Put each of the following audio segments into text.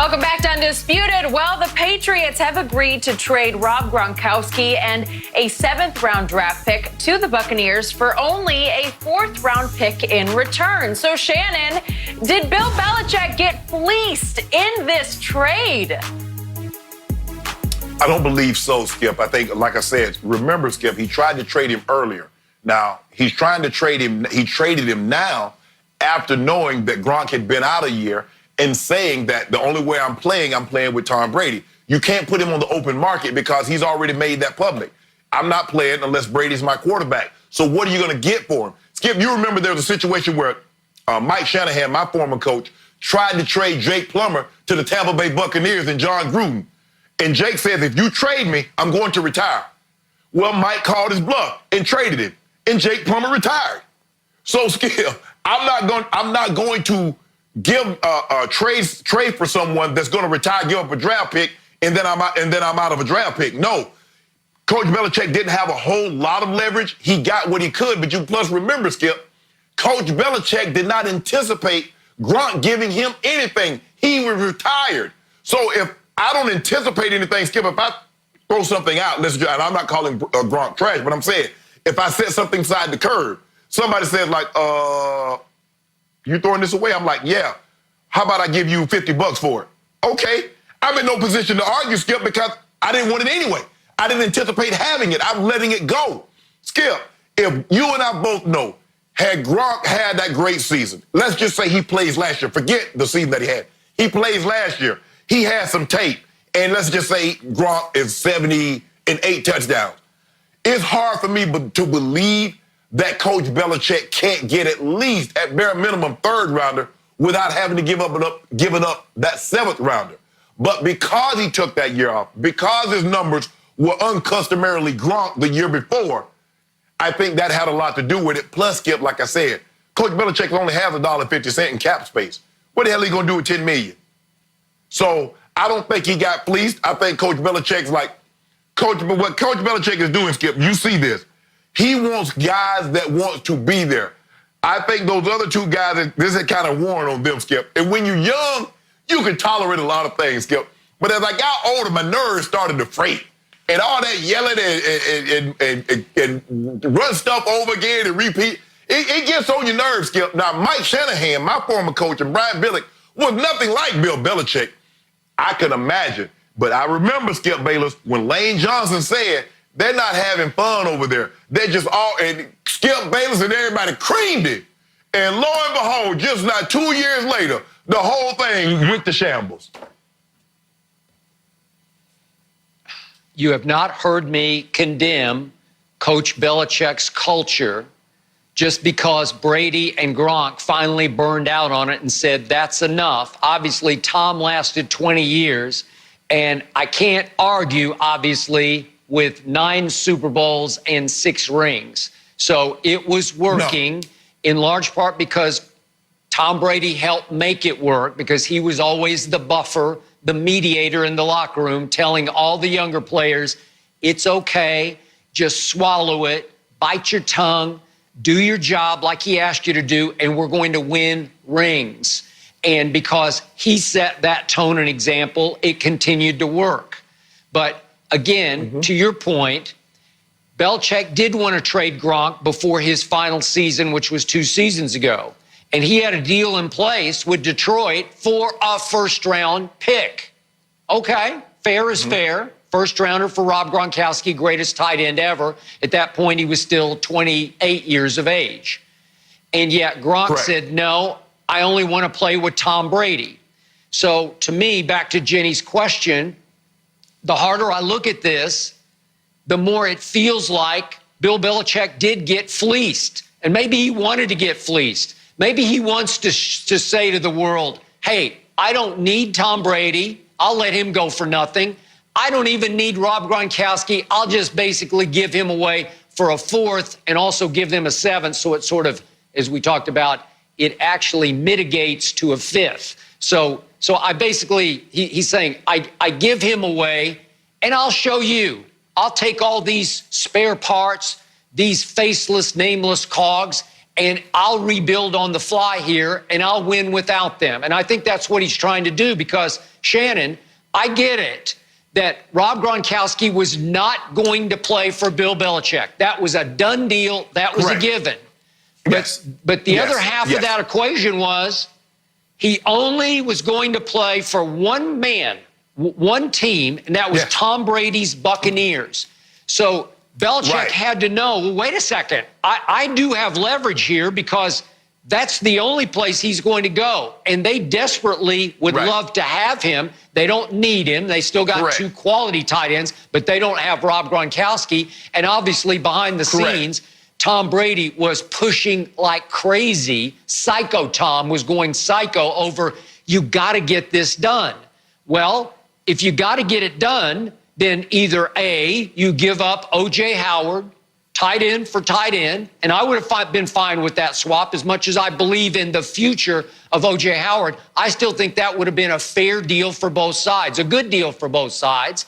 Welcome back to Undisputed. Well, the Patriots have agreed to trade Rob Gronkowski and a 7th-round draft pick to the Buccaneers for only a 4th-round pick in return. So, Shannon, did Bill Belichick get fleeced in this trade? I don't believe so, Skip. I think, like I said, remember, Skip, he tried to trade him earlier. Now, he's trying to trade him. He traded him now after knowing that Gronk had been out a year and saying that the only way I'm playing with Tom Brady. You can't put him on the open market because he's already made that public. I'm not playing unless Brady's my quarterback. So what are you going to get for him? Skip, you remember there was a situation where Mike Shanahan, my former coach, tried to trade Jake Plummer to the Tampa Bay Buccaneers and John Gruden. And Jake says, if you trade me, I'm going to retire. Well, Mike called his bluff and traded him, and Jake Plummer retired. So, Skip, I'm not going to give a trade for someone that's going to retire, give up a draft pick, and then I'm out of a draft pick. No, Coach Belichick didn't have a whole lot of leverage. He got what he could, but you plus remember, Skip, Coach Belichick did not anticipate Gronk giving him anything. He was retired. So if I don't anticipate anything, Skip, if I throw something out, and I'm not calling Gronk trash, but I'm saying if I set something beside the curb, somebody says like, you throwing this away? I'm like, yeah. How about I give you $50 for it? Okay. I'm in no position to argue, Skip, because I didn't want it anyway. I didn't anticipate having it. I'm letting it go. Skip, if you and I both know, had Gronk had that great season, let's just say he plays last year. Forget the season that he had. He plays last year. He had some tape. And let's just say Gronk is 78 touchdowns. It's hard for me to believe that Coach Belichick can't get at least, at bare minimum, 3rd rounder without having to give up that 7th rounder. But because he took that year off, because his numbers were uncustomarily Gronk the year before, I think that had a lot to do with it. Plus, Skip, like I said, Coach Belichick only has $1.50 in cap space. What the hell are he going to do with $10 million? So I don't think he got fleeced. I think Coach Belichick's like, what Coach Belichick is doing, Skip, you see this. He wants guys that want to be there. I think those other 2 guys, this is kind of worn on them, Skip. And when you're young, you can tolerate a lot of things, Skip. But as I got older, my nerves started to freight. And all that yelling and run stuff over again and repeat, it gets on your nerves, Skip. Now, Mike Shanahan, my former coach, and Brian Billick was nothing like Bill Belichick. I can imagine. But I remember, Skip Bayless, when Lane Johnson said, they're not having fun over there. They're just all, and Skip Bayless and everybody creamed it. And lo and behold, just not 2 years later, the whole thing went to shambles. You have not heard me condemn Coach Belichick's culture just because Brady and Gronk finally burned out on it and said, that's enough. Obviously, Tom lasted 20 years, and I can't argue, obviously, with 9 Super Bowls and 6 rings. So it was working in large part because Tom Brady helped make it work, because he was always the buffer, the mediator in the locker room, telling all the younger players, it's okay, just swallow it, bite your tongue, do your job like he asked you to do, and we're going to win rings. And because he set that tone and example, it continued to work. But again, to your point, Belichick did want to trade Gronk before his final season, which was 2 seasons ago. And he had a deal in place with Detroit for a 1st-round pick. Okay, fair is fair. 1st-rounder for Rob Gronkowski, greatest tight end ever. At that point, he was still 28 years of age. And yet Gronk said, no, I only want to play with Tom Brady. So to me, back to Jenny's question, the harder I look at this, the more it feels like Bill Belichick did get fleeced. And maybe he wanted to get fleeced. Maybe he wants to say to the world, hey, I don't need Tom Brady. I'll let him go for nothing. I don't even need Rob Gronkowski. I'll just basically give him away for a 4th and also give them a 7th. So it sort of, as we talked about, it actually mitigates to a 5th. So I basically, he's saying, I give him away and I'll show you. I'll take all these spare parts, these faceless, nameless cogs, and I'll rebuild on the fly here, and I'll win without them. And I think that's what he's trying to do because, Shannon, I get it that Rob Gronkowski was not going to play for Bill Belichick. That was a done deal. That was a given. Yes. But the other half of that equation was he only was going to play for one man, one team, and that was Tom Brady's Buccaneers. So Belichick had to know, well, wait a second, I do have leverage here because that's the only place he's going to go. And they desperately would love to have him. They don't need him. They still got two quality tight ends, but they don't have Rob Gronkowski. And obviously behind the scenes, Tom Brady was pushing like crazy. Psycho Tom was going psycho over, you got to get this done. Well, if you got to get it done, then either A, you give up O.J. Howard, tight end for tight end, and I would have been fine with that swap as much as I believe in the future of O.J. Howard. I still think that would have been a fair deal for both sides, a good deal for both sides,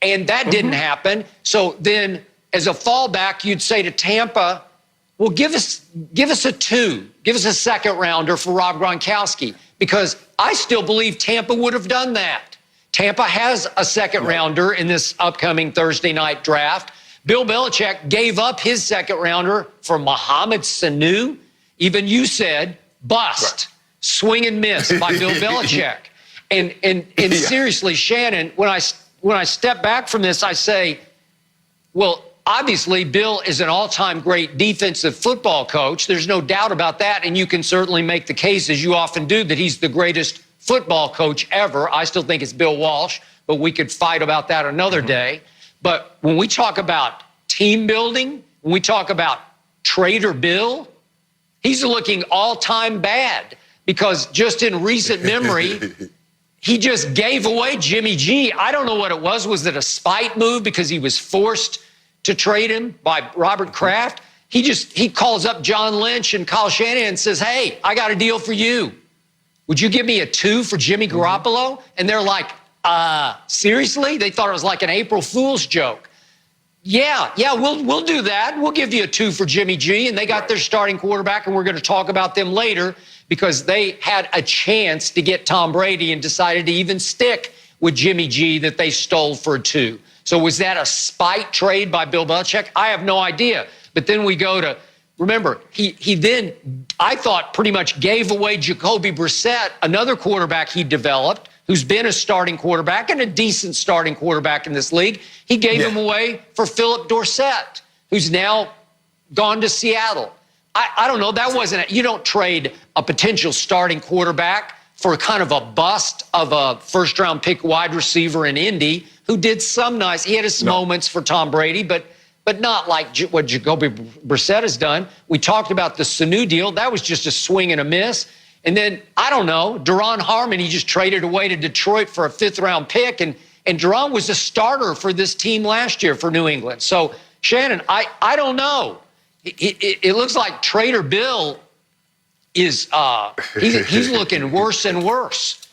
and that didn't happen. So then as a fallback, you'd say to Tampa, well, give us a 2, give us a second rounder for Rob Gronkowski, because I still believe Tampa would have done that. Tampa has a second rounder in this upcoming Thursday night draft. Bill Belichick gave up his second rounder for Mohamed Sanu. Even you said, bust, swing and miss by Bill Belichick. And seriously, Shannon, when I step back from this, I say, well, obviously, Bill is an all-time great defensive football coach. There's no doubt about that. And you can certainly make the case, as you often do, that he's the greatest football coach ever. I still think it's Bill Walsh, but we could fight about that another day. But when we talk about team building, when we talk about Trader Bill, he's looking all-time bad because just in recent memory, he just gave away Jimmy G. I don't know what it was. Was it a spite move because he was forced to trade him by Robert Kraft? He calls up John Lynch and Kyle Shannon and says, hey, I got a deal for you. Would you give me a 2 for Jimmy Garoppolo? And they're like, seriously? They thought it was like an April Fool's joke. Yeah, we'll do that. We'll give you a 2 for Jimmy G. And they got their starting quarterback, and we're going to talk about them later because they had a chance to get Tom Brady and decided to even stick with Jimmy G that they stole for a 2. So was that a spite trade by Bill Belichick? I have no idea. But then we go to, remember, he then, I thought, pretty much gave away Jacoby Brissett, another quarterback he developed, who's been a starting quarterback and a decent starting quarterback in this league. He gave him away for Philip Dorsett, who's now gone to Seattle. I don't know. That wasn't, you don't trade a potential starting quarterback for kind of a bust of a first-round pick wide receiver in Indy who did some nice, he had his moments for Tom Brady, but not like what Jacoby Brissett has done. We talked about the Sanu deal. That was just a swing and a miss. And then, I don't know, Duron Harmon, he just traded away to Detroit for a 5th-round pick, and Duron was a starter for this team last year for New England. So, Shannon, I don't know. It looks like Trader Bill is he's looking worse and worse.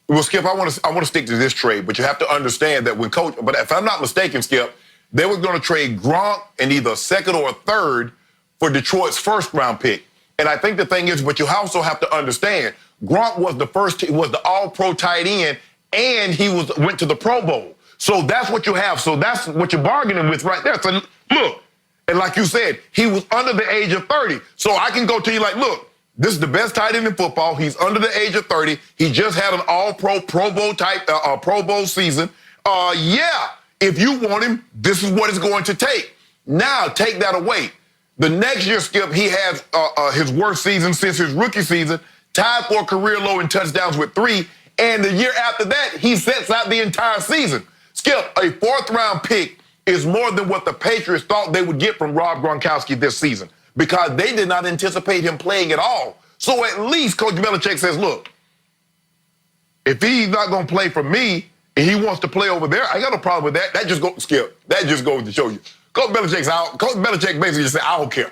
Well, Skip, I want to stick to this trade, but you have to understand that but if I'm not mistaken, Skip, they were going to trade Gronk in either a second or a third for Detroit's 1st-round pick. And I think the thing is, but you also have to understand, Gronk was the all-pro tight end, and he went to the Pro Bowl. So that's what you have. So that's what you're bargaining with right there. So look, and like you said, he was under the age of 30. So I can go to you like, look, this is the best tight end in football. He's under the age of 30. He just had an all-pro Pro Bowl type Pro Bowl season. Yeah, if you want him, this is what it's going to take. Now take that away. The next year, Skip, he has his worst season since his rookie season, tied for a career low in touchdowns with 3. And the year after that, he sets out the entire season. Skip, a 4th-round pick is more than what the Patriots thought they would get from Rob Gronkowski this season because they did not anticipate him playing at all. So at least Coach Belichick says, look, if he's not going to play for me and he wants to play over there, I got no problem with that. That just goes, Skip, that just goes to show you. Coach Belichick basically just said, I don't care.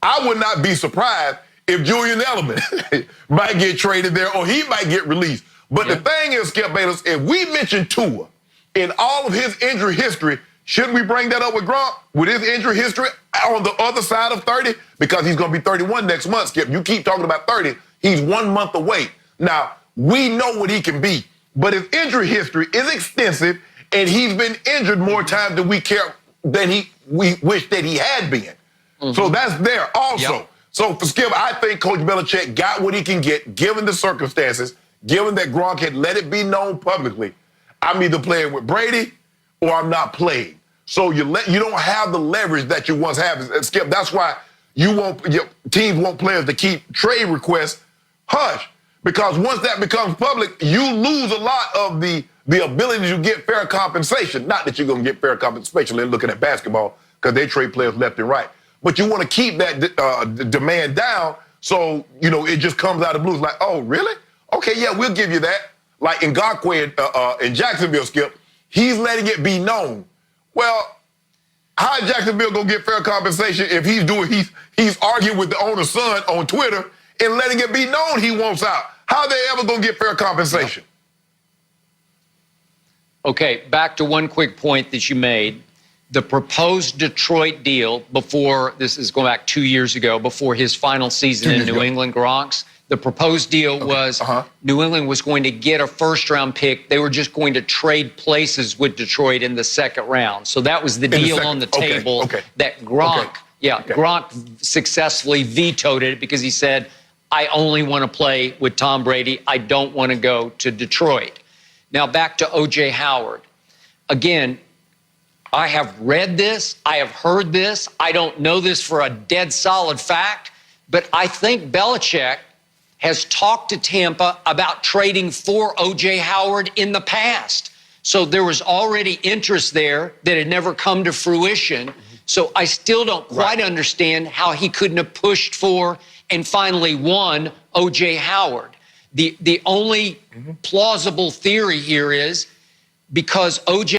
I would not be surprised if Julian Edelman might get traded there or he might get released. But the thing is, Skip Bayless, if we mention Tua in all of his injury history, Shouldn't we bring that up with Gronk with his injury history on the other side of 30? Because he's going to be 31 next month, Skip. You keep talking about 30. He's 1 month away. Now, we know what he can be, but his injury history is extensive, and he's been injured more times than we wish that he had been. So that's there also. Yep. So for Skip, I think Coach Belichick got what he can get, given the circumstances, given that Gronk had let it be known publicly. I'm either playing with Brady or I'm not playing. So you don't have the leverage that you once had. And Skip, that's why your teams want players to keep trade requests hush. Because once that becomes public, you lose a lot of the ability to get fair compensation. Not that you're going to get fair compensation looking at basketball, because they trade players left and right. But you want to keep that demand down, so, it just comes out of the blues like, oh, really? Okay, yeah, we'll give you that. Like Ngakoue in Jacksonville, Skip, he's letting it be known. Well, how is Jacksonville going to get fair compensation if he's arguing with the owner's son on Twitter and letting it be known he wants out? How are they ever going to get fair compensation? Okay, back to one quick point that you made. The proposed Detroit deal before, this is going back 2 years ago, before his final season in New England, Gronk's, the proposed deal was New England was going to get a first-round pick. They were just going to trade places with Detroit in the second round. So that was the deal on the table that Gronk, Gronk successfully vetoed it because he said, I only want to play with Tom Brady. I don't want to go to Detroit. Now back to O.J. Howard. Again, I have read this. I have heard this. I don't know this for a dead solid fact, but I think Belichick has talked to Tampa about trading for O.J. Howard in the past. So there was already interest there that had never come to fruition. So I still don't quite understand how he couldn't have pushed for and finally won O.J. Howard. The only plausible theory here is because O.J.